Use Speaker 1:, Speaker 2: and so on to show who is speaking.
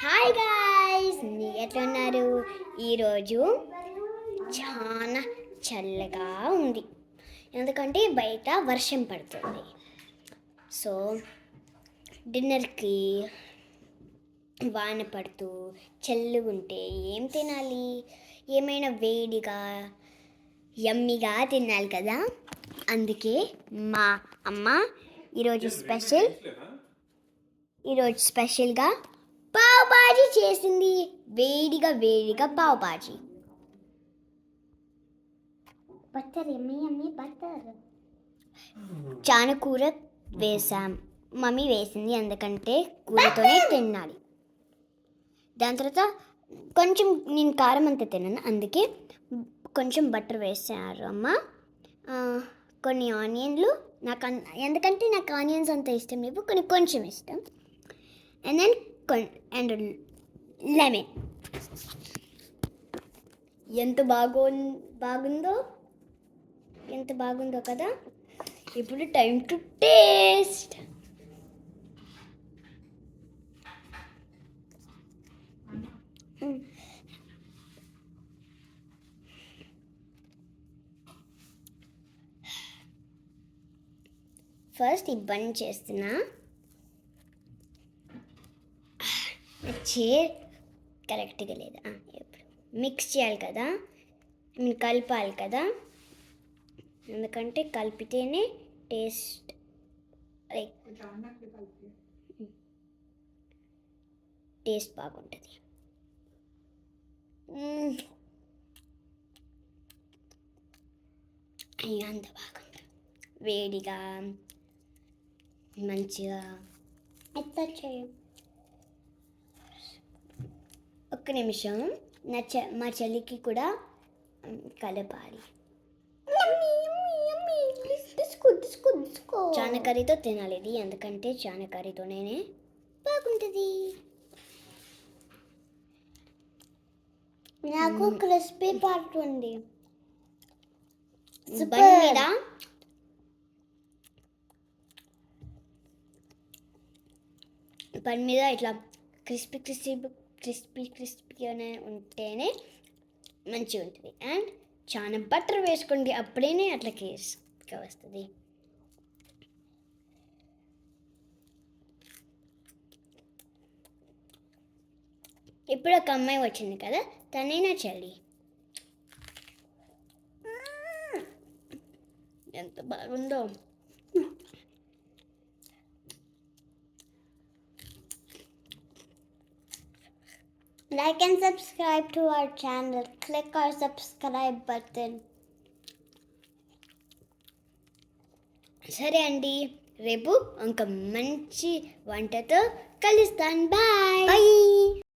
Speaker 1: Hi guys, ఎట్లున్నారు? ఈరోజు చాలా చల్లగా ఉంది, ఎందుకంటే బయట వర్షం పడుతుంది. సో డిన్నర్కి వాన పడుతూ చల్లగా ఉంటే ఏం తినాలి? ఏమైనా వేడిగా యమ్మీగా తినాలి కదా. అందుకే మా అమ్మ ఈరోజు స్పెషల్గా పావ్ బాజీ చేసింది. వేడిగా పావ్ బాజీ. బట్టర్ యమ్మీ బట్టర్. చాలా కూర వేసాం, మమ్మీ వేసింది, ఎందుకంటే కూరతోనే తినాలి. దాని తర్వాత కొంచెం నేను కారం అంతా తిన్నాను, అందుకే కొంచెం బటర్ వేసారు అమ్మ. కొన్ని ఆనియన్లు, ఎందుకంటే నాకు ఆనియన్స్ అంత ఇష్టం లేవు, కొంచెం ఇష్టం. And lemon. ఎంత బాగుందో కదా. ఇప్పుడు టైం టు టేస్ట్. ఫస్ట్ ఈ బన్ చేస్తున్నా. చైర్ కరెక్ట్గా లేదా? ఇప్పుడు మిక్స్ చేయాలి కదా, కలపాలి కదా, ఎందుకంటే కలిపితేనే టేస్ట్ బాగుంటుంది. అంత బాగుంది, వేడిగా మంచిగా. ఎట్లా చేయం? ఒక్క నిమిషం, మా చెల్లికి కూడా కలపాలి. చానా కర్రీతో తినాలి ఇది, ఎందుకంటే చానా కర్రీతోనే బాగుంటుంది. నాకు క్రిస్పీ పార్ట్ ఉంది. పని మీద ఇట్లా క్రిస్పీగానే ఉంటేనే మంచిగా ఉంటుంది. అండ్ చాలా బటర్ వేసుకోండి, అప్పుడేనే అట్లా కేస్గా వస్తుంది. ఇప్పుడు ఒక అమ్మాయి వచ్చింది కదా, తనైనా చెల్లి. ఎంత బాగుందో. Like and subscribe to our channel. Click our subscribe button. సరే అండి, రేపు ఒక మంచి వంటతో కలుస్తాను. బాయ్.